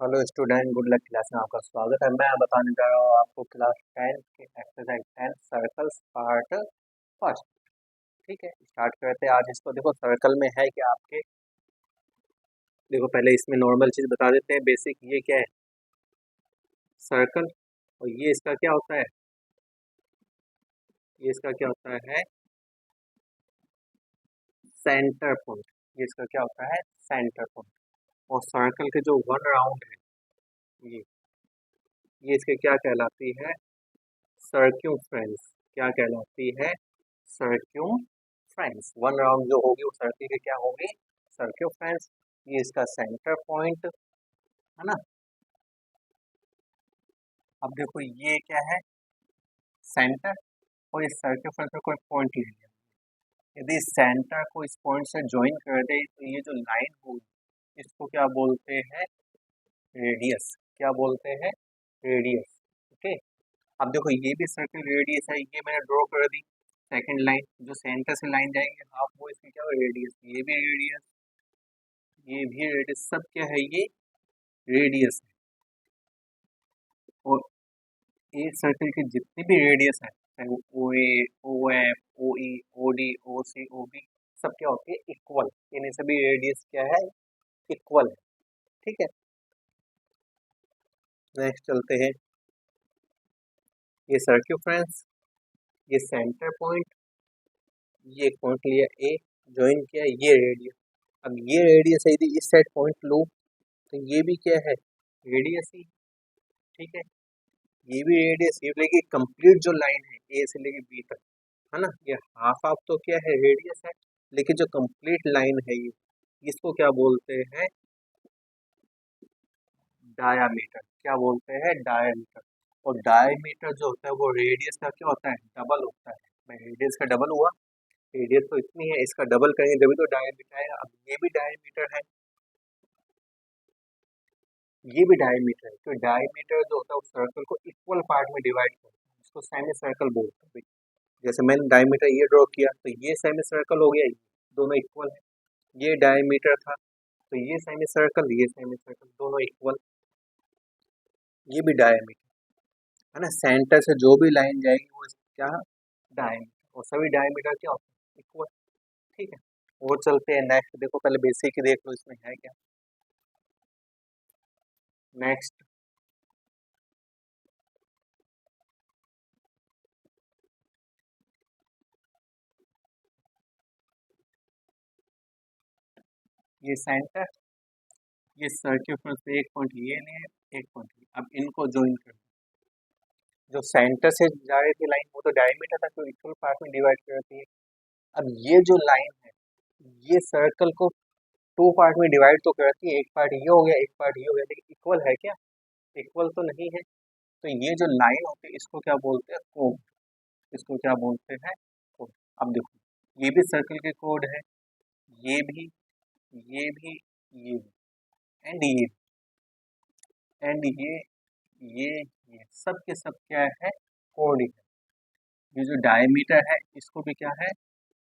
Hello student, good luck class में आपका स्वागत है। मैं बताने जा रहा हूँ आपको क्लास 10 के एक्सरसाइज 10 सर्कल्स पार्ट फर्स्ट। ठीक है, स्टार्ट करते हैं आज इसको। देखो सर्कल में है क्या आपके। देखो पहले इसमें नॉर्मल चीज बता देते हैं, बेसिक। ये क्या है? सर्कल। और ये इसका क्या होता है? ये इसका क्या होता है? Centre point. ये इसका क्या होता है? Centre point. और सर्कल के जो वन राउंड है, ये इसके क्या कहलाती है? सर्क्यूम्फ्रेंस। क्या कहलाती है? सर्क्यूम्फ्रेंस। वन राउंड जो होगी वो सर्किल की क्या होगी? सर्क्यूम्फ्रेंस। ये इसका सेंटर पॉइंट है ना। अब देखो ये क्या है? सेंटर। और इस सर्क्यूम्फ्रेंस में कोई पॉइंट ले लिया। यदि सेंटर को इस पॉइंट से ज्वाइन कर दे तो ये जो लाइन होगी इसको क्या बोलते हैं? रेडियस। क्या बोलते हैं? रेडियस। ओके। अब देखो ये भी सर्कल रेडियस है, ये मैंने ड्रॉ कर दी। सेकंड लाइन जो सेंटर से लाइन जाएगी हाफ, वो इसकी क्या रेडियस। ये भी रेडियस, ये भी रेडियस, सब क्या है? ये रेडियस है। और एक सर्कल की जितनी भी रेडियस है, चाहे वो ओ ए, ओ एफ, ओ ई, ओ डी, ओ सी, ओ बी, सब क्या होती है? इक्वल। यानी सभी रेडियस क्या है? इक्वल है। ठीक है, नेक्स्ट चलते हैं। ये सर्क्यूफ्रेंस, ये सेंटर पॉइंट, ये एक पॉइंट लिया ए, ज्वाइन किया, ये रेडियस। अब ये रेडियस है, यदि इस साइड पॉइंट लो तो ये भी क्या है? रेडियस ही। ठीक है, ये भी रेडियस। ये लेके कंप्लीट जो लाइन है ए से लेके बी तक, है ना, ये हाफ हाफ तो क्या है? रेडियस है। लेकिन जो कंप्लीट लाइन है ये, इसको क्या बोलते हैं? डायामीटर। क्या बोलते हैं? डायामीटर। और डायामीटर जो होता है वो रेडियस का क्या होता है? डबल होता है। भाई रेडियस का डबल हुआ। रेडियस तो इतनी है, इसका डबल करेंगे जब तो डायमीटर आएगा। अब ये भी डायमीटर है, ये भी डायमीटर है। तो डायमीटर जो होता है उस सर्कल को इक्वल पार्ट में डिवाइड करता है, इसको सेमी सर्कल बोलते हैं। जैसे मैंने डायमीटर ये ड्रॉ किया तो ये सेमी सर्कल हो गया, ये दोनों इक्वल है। ये डायमीटर था तो ये सेमी सर्कल, ये सेमी सर्कल, दोनों इक्वल। ये भी डायमीटर है ना। सेंटर से जो भी लाइन जाएगी वो क्या? डायमीटर। और सभी डायमीटर क्या होते हैं? इक्वल। ठीक है, वो चलते हैं नेक्स्ट। देखो पहले बेसिक ही देख लो इसमें है क्या। नेक्स्ट, ये सेंटर, ये सर्क्यूफर से एक पॉइंट ये लिए, एक पॉइंट ये। अब इनको ज्वाइन कर दो। जो सेंटर से जा रही थी लाइन वो तो डायमीटर था, तो इक्वल पार्ट में डिवाइड करती है। अब ये जो लाइन है ये सर्कल को टू पार्ट में डिवाइड तो करती है। एक पार्ट ये हो गया, एक पार्ट ये हो गया, लेकिन इक्वल है क्या? इक्वल तो नहीं है। तो ये जो लाइन होती है इसको क्या बोलते हैं? कोड। इसको क्या बोलते हैं? कोड। अब देखो ये भी सर्कल के कोड है, ये भी, ये भी, ये भी, एंड ये, एंड ये सब के सब क्या है? कोड ही है। ये जो डायमीटर है इसको भी क्या है?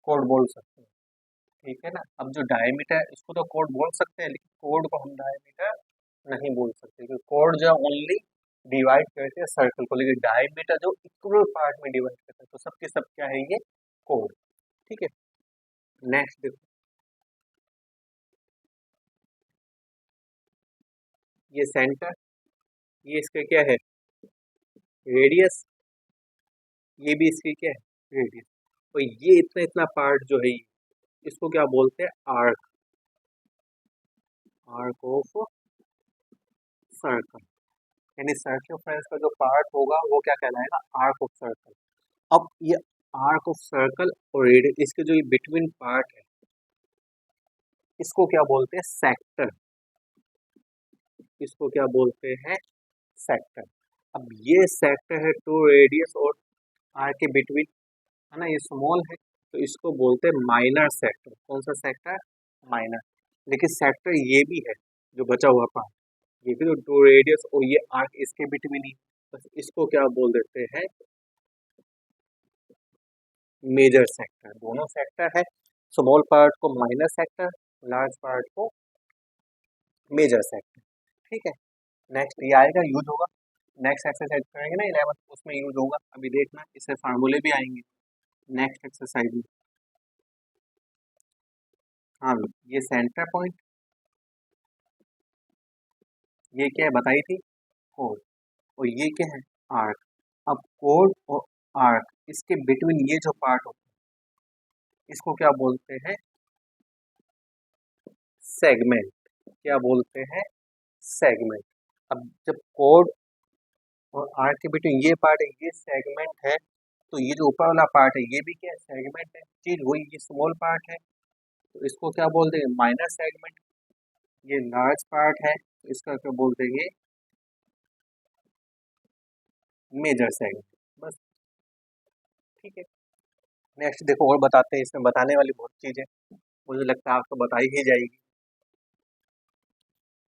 कोड बोल सकते हैं। ठीक है ना। अब जो डायमीटर है इसको तो कोड बोल सकते हैं, लेकिन कोड को हम डायमीटर नहीं बोल सकते, क्योंकि कोड जो ओनली डिवाइड करते हैं सर्कल को, लेकिन डायमीटर जो इक्वल पार्ट में डिवाइड करते हैं, तो सबके सब क्या है? ये कोड। ठीक है, नेक्स्ट देखो। ये सेंटर, ये इसका क्या है? रेडियस। ये भी इसकी क्या है? रेडियस। और ये इतना इतना पार्ट जो है इसको क्या बोलते हैं? आर्क। Arc of circle. यानी सर्कमफ्रेंस का जो पार्ट होगा वो क्या कहलाएगा? Arc of circle. अब ये आर्क ऑफ सर्कल और रेडियस, इसके जो ये बिटवीन पार्ट है इसको क्या बोलते हैं? सेक्टर। इसको क्या बोलते हैं? सेक्टर। अब ये सेक्टर है टू रेडियस और आर्क के बिटवीन, है ना, ये स्मॉल है, तो इसको बोलते हैं माइनर सेक्टर। कौन सा सेक्टर? माइनर। लेकिन सेक्टर ये भी है जो बचा हुआ पार्ट, ये भी तो टू रेडियस और ये आर्क इसके बिटवीन ही, बस इसको क्या बोल देते हैं? Major sector. दोनों सेक्टर है, स्मॉल पार्ट को माइनर सेक्टर, लार्ज पार्ट को मेजर सेक्टर। ठीक है, नेक्स्ट ये आएगा, यूज होगा। नेक्स्ट एक्सरसाइज करेंगे ना 11, उसमें यूज होगा। अभी देखना इससे फार्मूले भी आएंगे नेक्स्ट एक्सरसाइज में। हाँ, ये सेंटर पॉइंट, ये क्या है बताई थी, कोड, और ये क्या है, आर्क। अब कोड और आर्क, इसके बिटवीन ये जो पार्ट होता है इसको क्या बोलते हैं, सेगमेंट। क्या बोलते हैं, सेगमेंट। अब जब कोड और आर्क के बिटवीन ये पार्ट है, ये सेगमेंट है, तो ये जो ऊपर वाला पार्ट है ये भी क्या है, सेगमेंट है। चीज वही, ये स्मॉल पार्ट है तो इसको क्या बोल देंगे, माइनर सेगमेंट। ये लार्ज पार्ट है तो इसका क्या बोल देंगे, मेजर सेगमेंट। बस, ठीक है। नेक्स्ट देखो और बताते हैं, इसमें बताने वाली बहुत चीज़ है, मुझे लगता है आपको बताई ही जाएगी।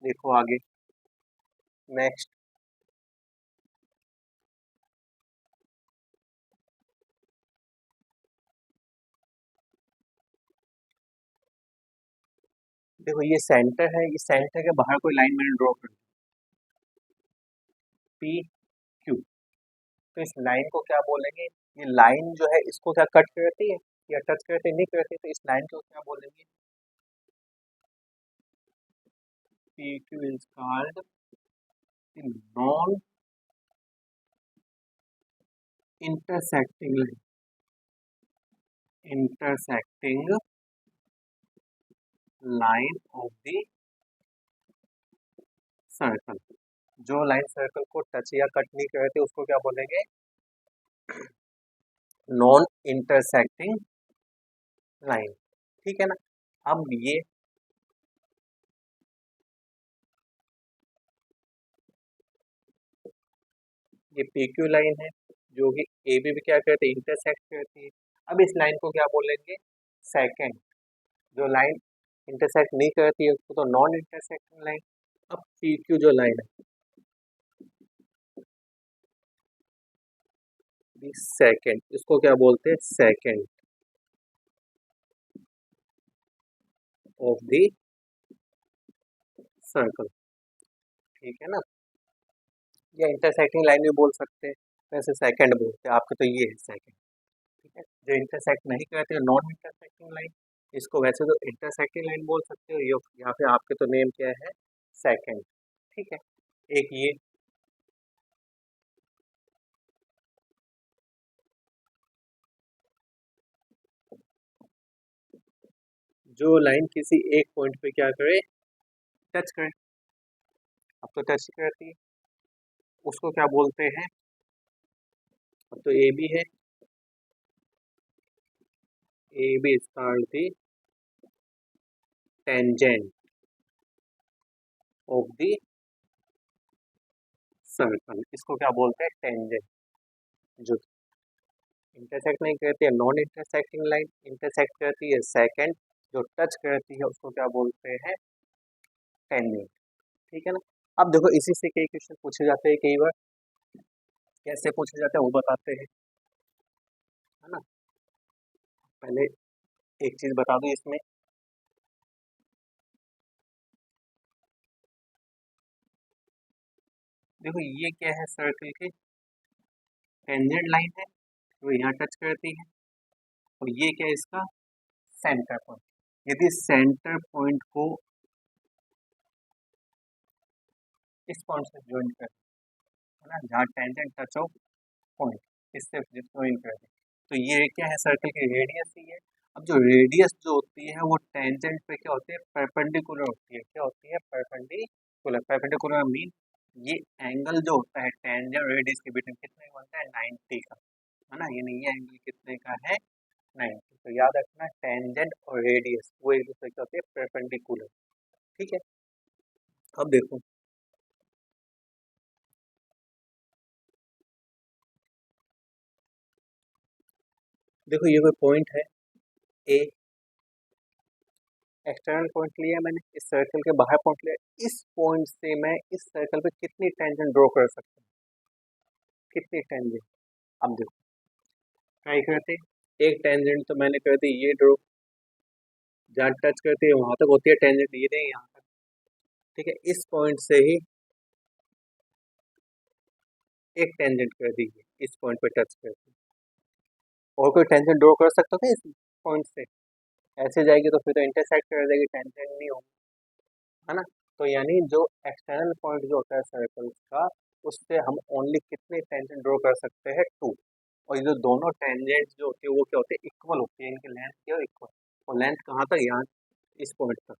देखो आगे, नेक्स्ट देखो, ये सेंटर है, ये सेंटर के बाहर कोई लाइन मैंने ड्रॉ कर दी, पी क्यू। तो इस लाइन को क्या बोलेंगे, ये लाइन जो है इसको क्या कट करती है या टच करती नहीं करती, तो इस लाइन को क्या बोलेंगे, P Q is called non intersecting line. Intersecting line of the circle. जो लाइन सर्कल को टच या कट नहीं करती उसको क्या बोलेंगे, नॉन इंटरसेक्टिंग लाइन। ठीक है ना। अब ये PQ लाइन है जो कि AB भी क्या करती है, इंटरसेक्ट करती है। अब इस लाइन को क्या बोलेंगे, सेकंड। जो लाइन इंटरसेक्ट नहीं करती है उसको तो नॉन इंटरसेक्टिंग लाइन। अब PQ जो लाइन है, सेकंड, इसको क्या बोलते हैं, सेकंड ऑफ द सर्कल। ठीक है ना। या इंटरसेक्टिंग लाइन भी बोल सकते हैं, वैसे सेकंड बोलते हैं आपके, तो ये है सेकंड। ठीक है। जो इंटरसेक्ट नहीं करते हैं, नॉन इंटरसेक्टिंग लाइन, इसको वैसे तो इंटरसेक्टिंग लाइन बोल सकते हो, ये यहाँ पे आपके तो नेम क्या है, सेकंड। ठीक है। एक ये, जो लाइन किसी एक पॉइंट पे क्या करे, टच करे। अब तो टच करती है, उसको क्या बोलते हैं, अब तो ए बी है, A B is called the tangent of the circle. इसको क्या बोलते हैं, टेंजेंट। जो इंटरसेक्ट नहीं करती है, नॉन इंटरसेक्टिंग लाइन, इंटरसेक्ट करती है सेकंड, जो टच करती है उसको क्या बोलते हैं, टेंजेंट। ठीक है ना। अब देखो इसी से कई क्वेश्चन पूछे जाते हैं, कई बार कैसे पूछे जाते हैं वो बताते हैं, है ना। पहले एक चीज बता दूं इसमें, देखो ये क्या है, सर्कल की टेंजेंट लाइन है जो यहाँ टच करती है, और ये क्या है इसका सेंटर पॉइंट। यदि सेंटर पॉइंट को इस पॉइंट से ज्वाइन कर, है ना, जहाँ टेंजेंट टच हो पॉइंट, इससे ज्वाइन कर दे, तो ये क्या है, सर्कल की रेडियस ही है। अब जो रेडियस जो होती है वो टेंजेंट पे क्या होती है, परपेंडिकुलर होती है। क्या होती है, परपेंडिकुलर। परपेंडिकुलर मीन ये एंगल जो होता है टेंजेंट रेडियस के बीच में कितने का बनता है, 90 का, है ना। यानी ये एंगल कितने का है, 90। तो याद रखना, टेंजेंट और रेडियस वो एक दूसरे के होते हैं परपेंडिकुलर। ठीक है। अब देखो, देखो ये कोई पॉइंट है ए, एक्सटर्नल पॉइंट लिया मैंने, इस सर्कल के बाहर पॉइंट लिया, इस पॉइंट से मैं इस सर्कल पे कितनी टेंजेंट ड्रॉ कर सकता हूँ, कितनी टेंजेंट। अब देखो ट्राई करते हैं। एक टेंजेंट तो मैंने कर दी ये ड्रॉ, जहाँ टच करती है वहां तक होती है टेंजेंट, ये नहीं यहाँ तक। ठीक है, इस पॉइंट से ही एक टेंजेंट कर दीजिए, इस पॉइंट पे टच कर दीजिए। और कोई टेंजेंट ड्रॉ कर सकते हो क्या इस पॉइंट से? ऐसे जाएगी तो फिर तो इंटरसेक्ट कर देगी, टेंजेंट नहीं होगी, है ना। तो यानी जो एक्सटर्नल पॉइंट जो होता है सर्कल का, उससे हम ओनली कितने टेंजेंट ड्रॉ कर सकते हैं? 2। और ये जो दोनों टेंजेंट जो होते हैं वो क्या होते हैं? इक्वल होते हैं, इनकी लेंथ क्या इक्वल। और लेंथ कहाँ तक? यहाँ इस पॉइंट तक,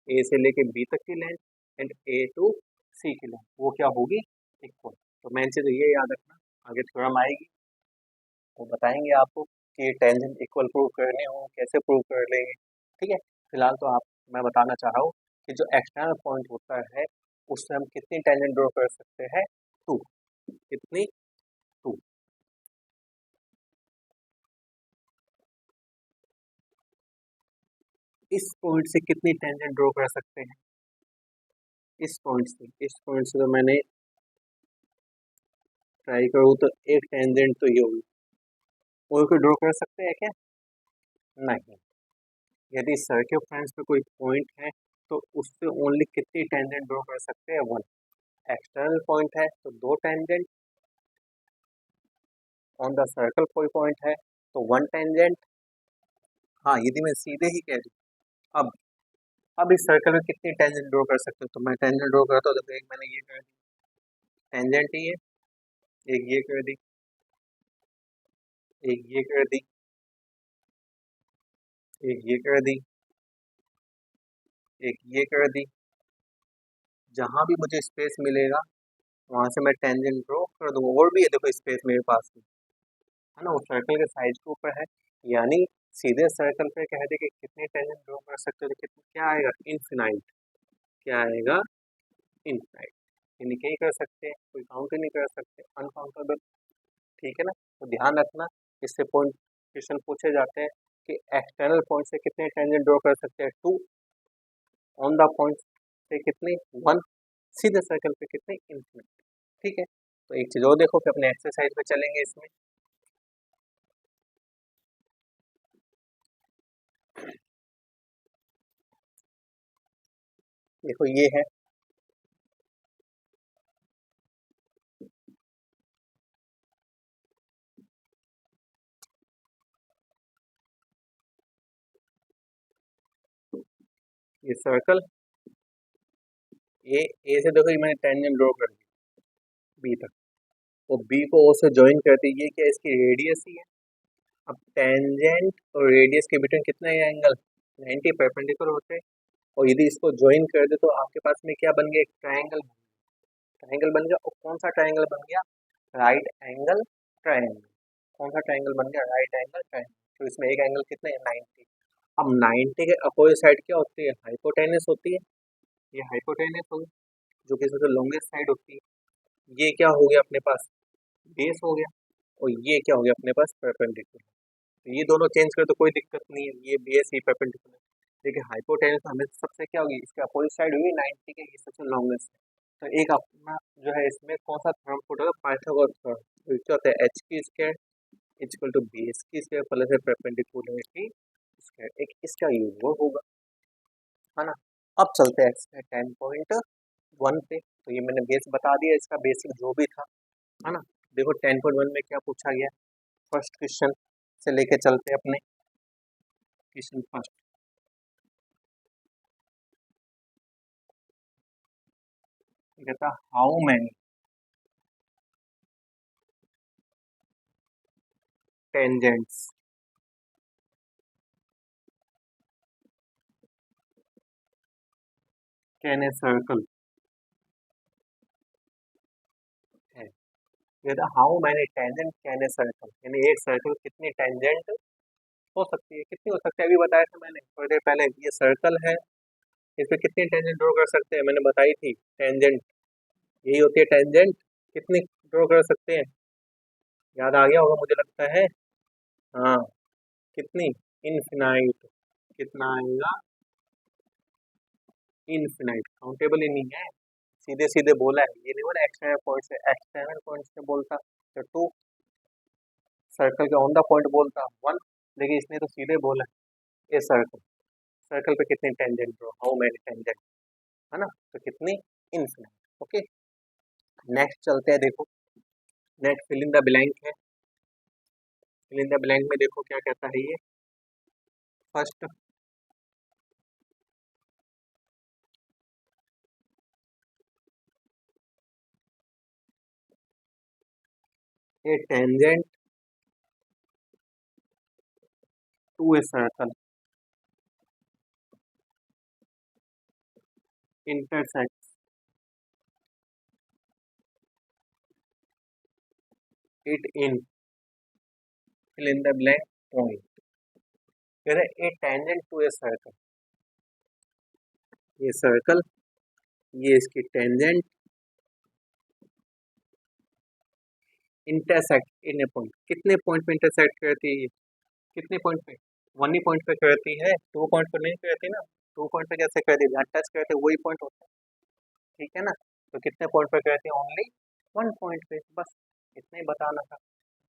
ए से लेके बी तक की लेंथ एंड ए टू सी की लेंथ वो क्या होगी? इक्वल। तो मेन चीज़ ये याद रखना, आगे थ्योरम आएगी वो बताएंगे आपको कि टेंजेंट इक्वल प्रूव करने हो कैसे प्रूव कर लेंगे, ठीक है। फिलहाल तो आप, मैं बताना चाह रहा हूँ कि जो एक्सटर्नल पॉइंट होता है उससे हम कितनी टेंजेंट ड्रॉ कर सकते हैं? 2। कितनी? 2। इस पॉइंट से कितनी टेंजेंट ड्रॉ कर सकते हैं? इस पॉइंट से तो मैंने ट्राई करूँ तो एक टेंजेंट तो ये होगी। और कोई ड्रॉ कर सकते हैं क्या? नहीं। यदि सर्कमफ्रेंस में कोई पॉइंट है तो उससे ओनली कितनी टेंजेंट ड्रॉ कर सकते हैं? 1। एक्सटर्नल पॉइंट है तो 2 टेंजेंट, ऑन द सर्कल कोई पॉइंट है तो 1 टेंजेंट। हाँ, यदि मैं सीधे ही कह दूँ अब इस सर्कल में कितनी टेंजेंट ड्रॉ कर सकते हो? तो मैं टेंजेंट ड्रॉ करता हूँ, तो एक मैंने ये कर दी टेंजेंट ही है, एक ये कर दी, एक ये कर दी, एक ये कर दी, एक ये कर दी। जहाँ भी मुझे स्पेस मिलेगा वहां से मैं टेंजेंट ड्रॉ कर दूंगा। और भी है देखो स्पेस मेरे पास में, है ना, वो सर्कल के साइज के ऊपर है। यानी सीधे सर्कल पे कह दे कि कितने टेंजेंट ड्रॉ कर सकते हो तो कितने क्या आएगा? इनफिनाइट। क्या आएगा? इनफिनाइट। यानी क्या ही कर सकते हैं, कोई काउंट ही नहीं कर सकते, अनकाउंटेबल, ठीक है ना। तो ध्यान रखना, इससे पॉइंट क्वेश्चन पूछे जाते हैं कि एक्सटर्नल पॉइंट से कितने टेंजेंट ड्रॉ कर सकते हैं? 2। ऑन द पॉइंट से कितने? 1। सीधे सर्कल पे कितने? इनफिनाइट, ठीक है। तो एक चीज और देखो कि अपने एक्सरसाइज में चलेंगे इसमें। देखो ये है ये सर्कल ए से देखो ये मैंने टेंजेंट ड्रॉ कर दी बी तक, और बी को ओ से ज्वाइन कर दी, ये क्या इसकी रेडियस ही है। अब टेंजेंट और रेडियस के बिटवीन कितना है एंगल? 90 परपेंडिकुलर होते हैं। और यदि इसको ज्वाइन कर दे तो आपके पास में क्या बन गया? एक ट्रायंगल। ट्रायंगल बन गया। और कौन सा ट्रायंगल बन गया? Right angle triangle. कौन सा ट्रायंगल बन गया? Right angle triangle. तो इसमें एक एंगल कितना है? 90। अब 90 के अपोजिट साइड क्या होती है? हाइपोटेनस होती है। ये हाइपोटेनस होगी जो कि सबसे लॉन्गेस्ट साइड होती है। ये क्या हो गया अपने पास? बेस हो गया। और ये क्या हो गया अपने पास? परपेंडिकुलर। तो ये दोनों चेंज कर तो कोई दिक्कत नहीं है, ये बेस ही परपेंडिकुलर। देखिए हाइपोटेनस हमें सबसे क्या होगी? इसके अपोजिट साइड हुई 90 के, ये सबसे लॉन्गेस्ट है। तो एक अपना जो है इसमें कौन सा थ्योरम पुट होगा? Pythagoras theorem. तो क्या होता है? एच की स्क्वायर इक्वल टू बेस की स्क्वायर प्लस है परपेंडिकुलर की स्क्वायर। एक इसका यूज वो होगा, है ना। अब चलते हैं 10.1 पे। तो ये मैंने बेस बता दिया, इसका बेसिक जो भी था, है ना। देखो 10.1 में क्या पूछा गया, फर्स्ट क्वेश्चन से लेके चलते हैं अपने क्वेश्चन फर्स्ट। कहता how many tangents can a circle है। कहता how many tangent can a circle, यानी एक सर्कल कितनी टेंजेंट हो सकती है? कितनी हो सकती है? अभी बताया था मैंने थोड़ी देर पहले, ये सर्कल है, इस पे कितनी टेंजेंट ड्रॉ कर सकते हैं? मैंने बताई थी टेंजेंट यही होती है टेंजेंट। कितनी ड्रॉ कर सकते हैं? याद आ गया होगा मुझे लगता है। हाँ, कितनी? इनफिनाइट। कितना आएगा? इनफिनाइट। काउंटेबल ही नहीं है, सीधे सीधे बोला है, ये नहीं बोला एक्सटर्नल पॉइंट से। एक्सटर्नल पॉइंट से बोलता तो 2, सर्कल के ऑन द पॉइंट बोलता 1, लेकिन इसने तो सीधे बोला है ए सर्कल। सर्कल पे कितनी tangent draw? How many tangent, है ना। तो कितनी? इनफिनाइट। ओके, नेक्स्ट चलते हैं। देखो next fill in the blank है। फिल इन द ब्लैंक में देखो क्या कहता है ये। First a tangent to a circle intersects it in fill in the blank point। कह रहे ए टेंजेंट टू ए सर्कल, ये सर्कल, ये इसकी टेंजेंट, इंटरसेक्ट इन ए पॉइंट। कितने पॉइंट पे इंटरसेक्ट करती है ये? कितने पॉइंट पे? वन ही पॉइंट पे करती है, टू पॉइंट पे नहीं करती ना। टू पॉइंट पे कैसे करती है? जहाँ टच करते हैं वही पॉइंट होता है, ठीक है ना। तो कितने पॉइंट पे करती है? ओनली वन पॉइंट पे, बस इतना ही बताना था,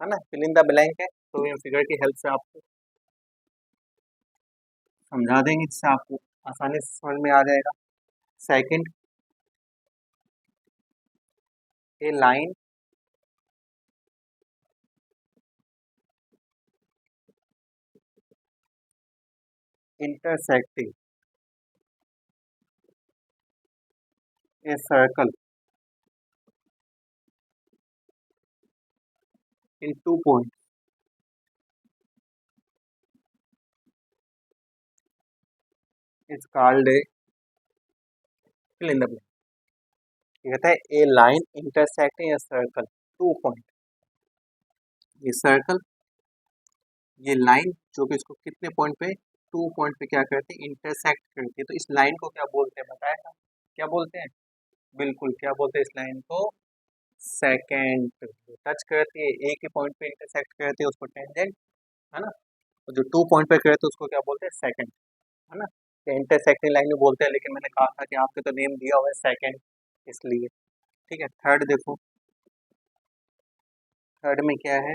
है ना। फिल इन द ब्लैंक है, तो ये फिगर की हेल्प से आपको समझा देंगे, जिससे आपको आसानी से समझ में आ जाएगा। Second, A line intersecting a circle in 2 points is called a fill in the blank। ये कहता है a line intersecting a circle 2 point. ये सर्कल, ये लाइन जो कि इसको कितने पॉइंट पे, 2 पॉइंट पे क्या करती है? इंटरसेक्ट करती है। तो इस लाइन को क्या बोलते हैं बताया था? क्या बोलते हैं? बिल्कुल, क्या बोलते हैं इस लाइन को? सेकेंड। टच करती है एक ही पॉइंट पे इंटरसेक्ट करती है उसको टेंजेंट, है ना। और जो 2 पॉइंट पे करते हैं उसको क्या बोलते हैं? सेकेंड, है ना। इंटरसेक्टिंग लाइन में बोलते हैं, लेकिन मैंने कहा था कि आपके तो नेम दिया हुआ है सेकेंड, इसलिए। ठीक है। थर्ड देखो, थर्ड में क्या है?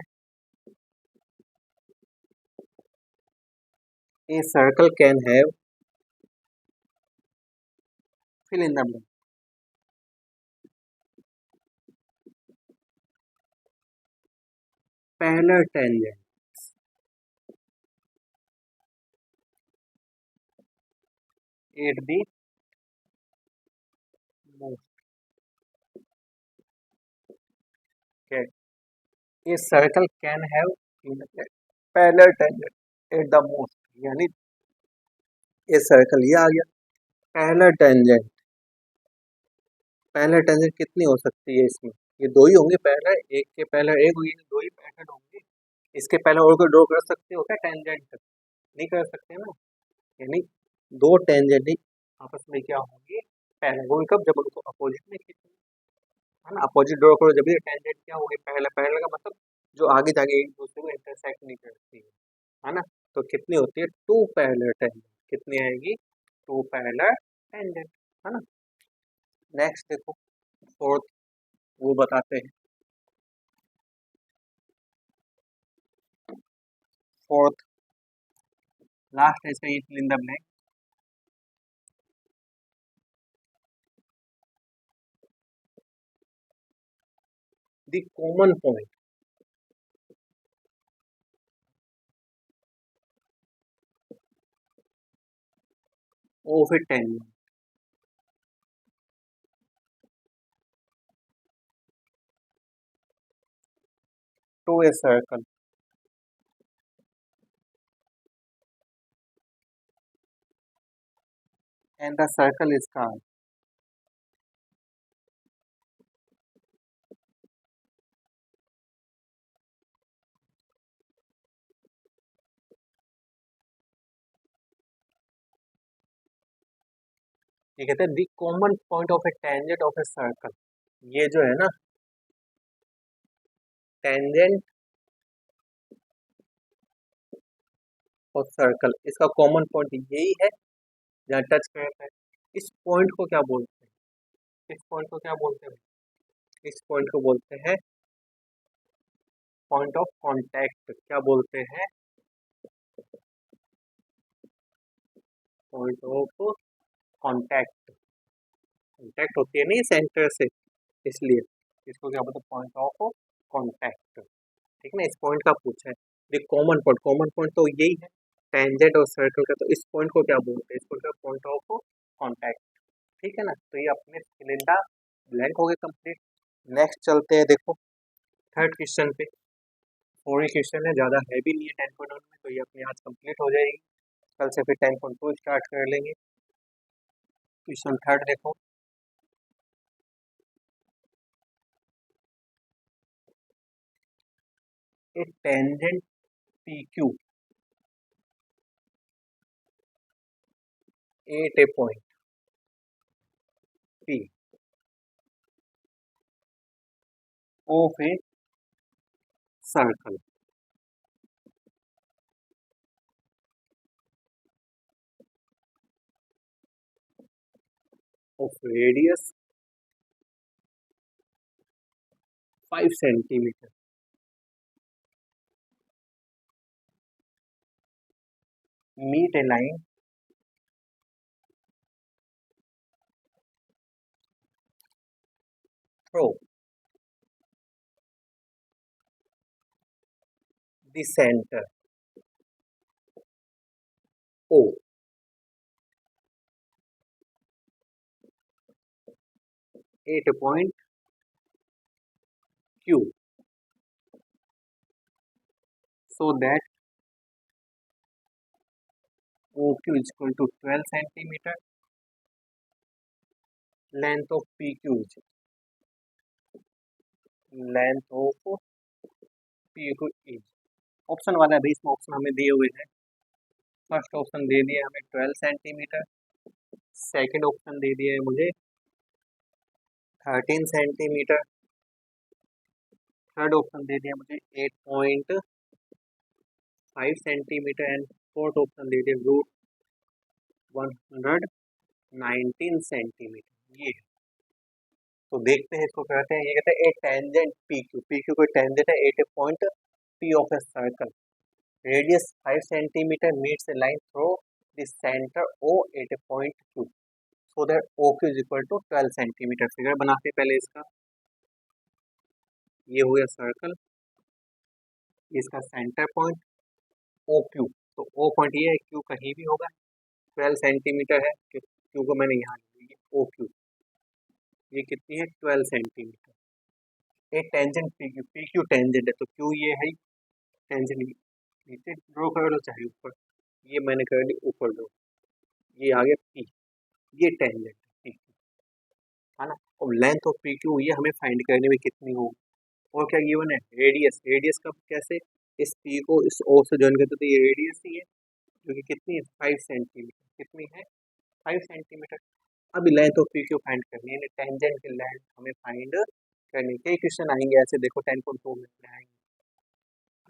A circle can have fill in the blank parallel tangent at the most. A circle can have parallel tangent at the most, यानी ए सर्कल ये आ गया। पैरेलल टेंजेंट, पैरेलल टेंजेंट कितनी हो सकती है इसमें? ये दो ही होंगे पैरेलल, एक के पैरेलल एक होगी, दो ही पैरेलल होंगे। इसके पहले और कोई ड्रॉ कर सकते हो क्या टेंजेंट? नहीं कर सकते ना। यानी दो टेंजेंट ही आपस में क्या होंगे? पैरेलल होंगे। कब? जब उनको अपोजिट में खींचेंगे, है ना। अपोजिट ड्रॉ करो जब ये टेंजेंट क्या होगी? पैरेलल। पैरेलल का मतलब जो आगे जाके एक दूसरे को इंटरसेक्ट नहीं करती है ना। तो कितनी होती है? Two parallel tangent. कितनी आएगी? टू पैरेलल टेंजेंट, है ना। नेक्स्ट देखो, फोर्थ, वो बताते हैं। फोर्थ लास्ट है इसका, ये fill in the blank. The common point of a tangent to a circle and the circle is called. ये कहते हैं the common point of a tangent of a circle. ये जो है ना, टेंजेंट और सर्कल, इसका कॉमन पॉइंट यही है जहाँ टच करता है। इस पॉइंट को क्या बोलते हैं? इस पॉइंट को क्या बोलते हैं? इस पॉइंट को बोलते हैं पॉइंट ऑफ कांटेक्ट। क्या बोलते हैं? Point of contact. कांटेक्ट होती है नहीं सेंटर से, इसलिए इसको क्या बोलते हैं? पॉइंट ऑफ कॉन्टैक्ट, ठीक है ना, इस पॉइंट का पूछा है। ये कॉमन पॉइंट तो यही है टेंजेंट और सर्कल का, तो इस पॉइंट को क्या बोलते हैं, इस पॉइंट का पॉइंट ऑफ कॉन्टैक्ट, ठीक है ना। तो ये अपने फिल इन द ब्लैंक हो गए कंप्लीट। नेक्स्ट चलते हैं, देखो थर्ड क्वेश्चन पे। फोर ही क्वेश्चन है, ज़्यादा हैवी नहीं है 10.1 में, तो ये अपने आज कंप्लीट हो जाएगी। कल से फिर 10.2 स्टार्ट कर लेंगे। क्वेश्चन थर्ड देखो, a tangent P Q at a point P of a circle of radius 5 centimeter meet a line through the center O at a point Q, so that OQ is equal to 12 centimeter, length of PQ is length of PQ is, option वाला है, इसमें option हमें दिए हुए हैं। First option दे दिया हमें 12 centimetre, second option दे दिया है मुझे 13 सेंटीमीटर, थर्ड ऑप्शन दे दिया मुझे 8.5 सेंटीमीटर एंड फोर्थ ऑप्शन दे दिया रूट 119 सेंटीमीटर। ये तो देखते हैं इसको कहते हैं, ये कहते हैं ए टेंजेंट पी क्यू को टेंजेंट है at a point P of a circle, radius 5 centimetre meets a line through the centre O at a point Q, so that O Q is equal to 12 centimetre. Figure बनाते हैं पहले इसका, ये हो गया circle, इसका centre point O Q, तो O point ये है, क्यू कहीं भी होगा, 12 सेंटीमीटर है, क्यू को मैंने यहाँ ले लिया ओ क्यू, ये कितनी है 12 सेंटीमीटर। एक टेंजेंट पी क्यू टेंजेंट है, तो क्यू ये है टेंजेंट, नीचे ड्रॉ कर लो चाहे ऊपर, ये मैंने कर ली ऊपर ड्रॉ, ये आ गया पी, ये टेंजेंट है पी क्यू, है ना। और लेंथ ऑफ पी क्यू ये हमें फाइंड करने में कितनी होगी, और क्या गिवन है रेडियस, रेडियस का कैसे, इस पी को इस ओ से ज्वाइन करते, तो ये रेडियस ही है जो कि कितनी है 5 सेंटीमीटर, कितनी है 5 सेंटीमीटर। अब length of P Q find करनी है, टेंजेंट की लेंथ हमें फाइंड करनी, कई क्वेश्चन आएंगे ऐसे, देखो 10.2 में आएंगे,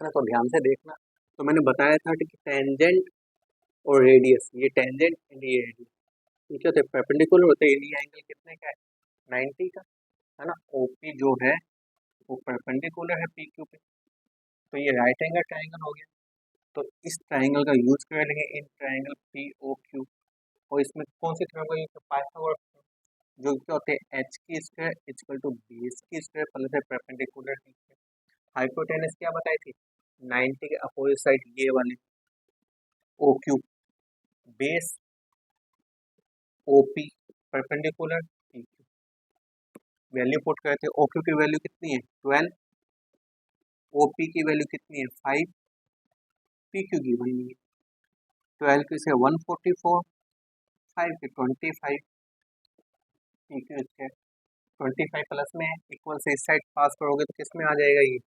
है ना, तो ध्यान से देखना। तो मैंने बताया था कि टेंजेंट और रेडियस, ये टेंजेंट एंड ये रेडियस, ये क्या होते हैं परपेंडिकुलर होते हैं, ये एंगल कितने का है 90 का, है ना। ओपी जो है वो परपेंडिकुलर है पी क्यू पे, तो ये राइट एंगल ट्राइंगल हो गया, तो इस ट्राइंगल का यूज कर लेंगे in triangle P O Q, और इसमें कौन सी थ्योरम का यूज, पाइथागोरस, जो क्या होते हैं एच की स्क्वायर इक्वल टू बेस की स्क्वायर प्लस है परपेंडिकुलर की स्क्वायर। हाइपोटेनस क्या बताई थी 90 के अपोजिट साइड ये वाले O Q, base O P perpendicular P Q, value put करते हैं, ओ क्यू की वैल्यू कितनी है 12, ओपी की वैल्यू कितनी है 5, पी क्यू की वही है 12 की से 144, 5 के 25, पी क्यू इसके 25 प्लस में है, इक्वल से इस साइड पास करोगे तो किस में आ जाएगा ये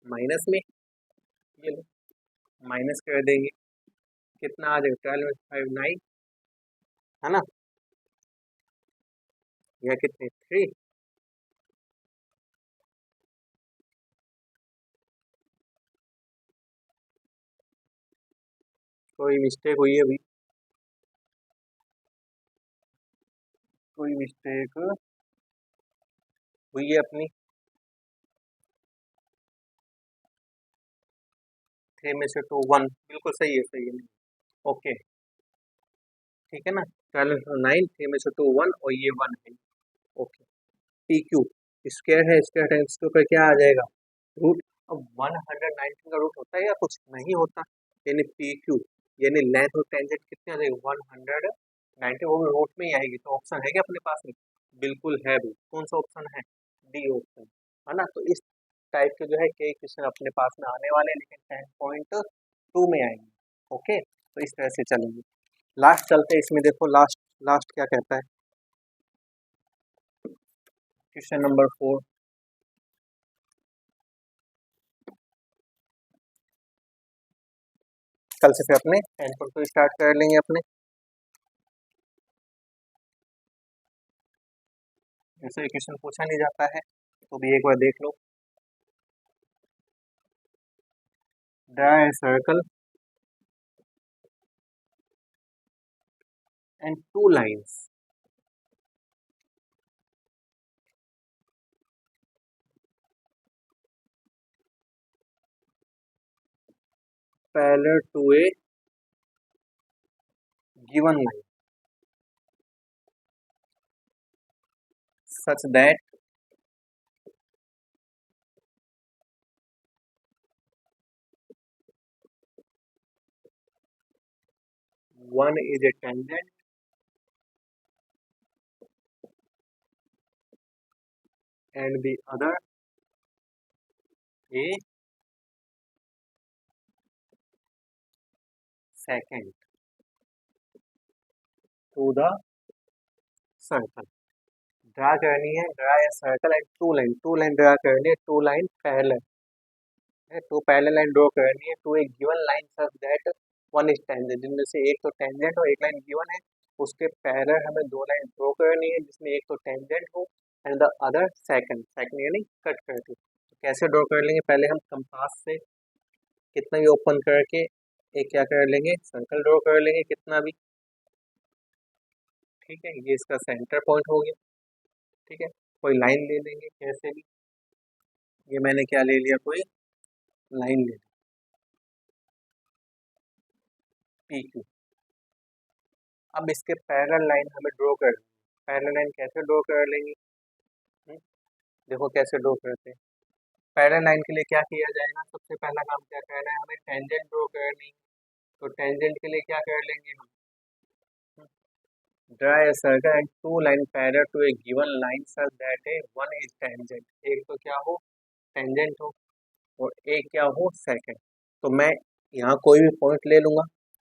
माइनस में, ये माइनस कर देंगे, कितना आ जाएगा 12 में 5 9, है ना, यह कितने 3, कोई मिस्टेक हुई है अभी, कोई मिस्टेक हुई है अपनी, 3 में से 2 1, बिल्कुल सही है ओके, ठीक है ना, 12 में से 9, 3 में से 2 1 और ये 1 है, ओके। पी क्यू स्क्वायर है, स्क्वायर टाइम्स के ऊपर क्या आ जाएगा, रूट। अब 119 का रूट होता है या कुछ नहीं होता, यानी पी क्यू यानी लेंथ और टेंजेंट कितने आ जाएगी 190, वो भी रूट में ही आएगी। तो ऑप्शन है क्या अपने पास में, बिल्कुल है भी। कौन सा ऑप्शन है, डी ऑप्शन, है ना। तो इस टाइप के जो है कई क्वेश्चन अपने पास में आने वाले हैं, लेकिन 10.2 में आएंगे। ओके, तो इस तरह से चलेंगे। लास्ट चलते हैं इसमें, देखो लास्ट लास्ट क्या कहता है, क्वेश्चन नंबर 4। कल से फिर अपने 10.2 स्टार्ट कर लेंगे अपने। ऐसे क्वेश्चन पूछा नहीं जाता है तो भी एक बार देख लो। Draw a circle and two lines parallel to a given line such that one is a tangent and the other a secant to the circle। Draw करनी है, draw a circle and two line draw करनी है, two line parallel है, two parallel line draw करनी है to एक given line such that one is tangent, जिनमें से एक तो टेंजेंट और एक लाइन गिवन है, उसके पैरेलल हमें दो लाइन ड्रॉ करनी है जिसमें एक तो टेंजेंट हो and the other second, second यानी कट करके। तो कैसे ड्रॉ कर लेंगे, पहले हम कंपास से कितना भी ओपन करके एक क्या कर लेंगे, सर्कल ड्रॉ कर लेंगे कितना भी। ठीक है, ये इसका सेंटर पॉइंट हो गया। ठीक है, कोई लाइन ले लेंगे कैसे भी, ये मैंने क्या ले लिया, कोई लाइन ले ली पी क्यू। अब इसके पैरेलल लाइन हमें ड्रॉ कर, पैरेलल लाइन कैसे ड्रॉ कर लेंगे, हम्म, देखो कैसे ड्रॉ करते हैं। पैरेलल लाइन के लिए क्या किया जाएगा, सबसे पहला काम क्या करना है, हमें टेंजेंट ड्रॉ करनी है। तो टेंजेंट के लिए क्या कर लेंगे हम, draw a circle and two line parallel to a given line such that a one is tangent, एक तो क्या हो टेंजेंट हो और एक क्या हो सेकंड। तो मैं यहाँ कोई भी पॉइंट ले लूँगा,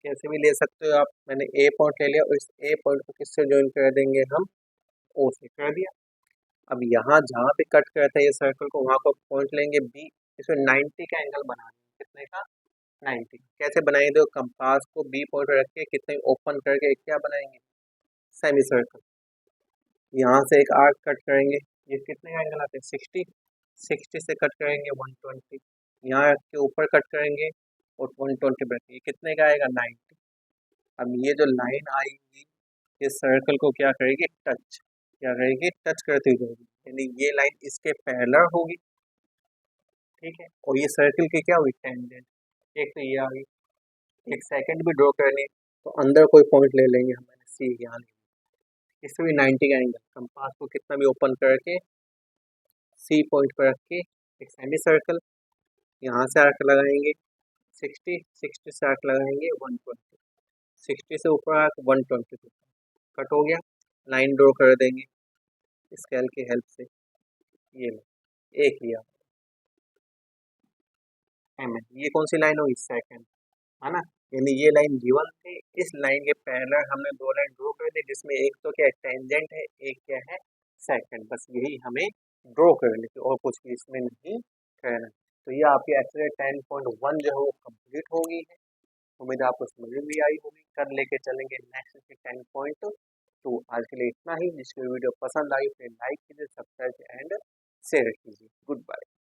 कैसे भी ले सकते हो आप। मैंने ए पॉइंट ले लिया और इस ए पॉइंट को किससे ज्वाइन कर देंगे हम, ओ से कर दिया। अब यहाँ जहाँ पे कट करता है ये सर्कल को, वहाँ पर पॉइंट लेंगे बी, इसमें 90 का एंगल बना देंगे, कितने का 90। कैसे बनाएंगे, देखो कंपास को बी पॉइंट रख के कितने ओपन करके एक क्या बनाएंगे, सेमी सर्कल। यहाँ से एक आर्क कट करेंगे, ये कितने का एंगल आते हैं 60, 60 से कट करेंगे 120, यहाँ के ऊपर कट करेंगे और 120 बैठे, ये कितने का आएगा 90। अब ये जो लाइन आएगी ये सर्कल को क्या करेगी, टच, क्या करेगी, टच करती जाएगी, यानी ये लाइन इसके पैरेलल होगी। ठीक है, और ये सर्कल की क्या हुई टेंजेंट, एक तो ये आ गई। एक सेकंड भी ड्रॉ करनी है तो अंदर कोई पॉइंट ले लेंगे हम, मैंने सी यहाँ ले, इससे भी 90 का एंगल, कंपास को कितना भी ओपन करके सी पॉइंट पर रख के एक सेमी सर्कल, यहाँ से आर्क लगाएंगे 60, 60 से आर्क लगाएंगे 120, 60 से ऊपर आर्क 120 कट हो गया, लाइन ड्रॉ कर देंगे स्केल की हेल्प से, ये लो एक लिया एम है, ये कौन सी लाइन होगी सेकंड, है ना। यानी ये लाइन गिवन थी, इस लाइन के पैरेलल हमने दो लाइन ड्रॉ कर दी जिसमें एक तो क्या टेंजेंट है, एक क्या है सेकंड, बस यही हमें ड्रॉ करनी थी और कुछ भी इसमें नहीं करना। तो ये आपकी एक्सरसाइज 10.1 जो है वो कंप्लीट हो गई है। उम्मीद है आपको समझ में भी आई होगी। कल लेके चलेंगे नेक्स्ट 10.2। आज के लिए इतना ही। जिसकी वीडियो पसंद आई फिर लाइक कीजिए, सब्सक्राइब एंड शेयर कीजिए। Good bye.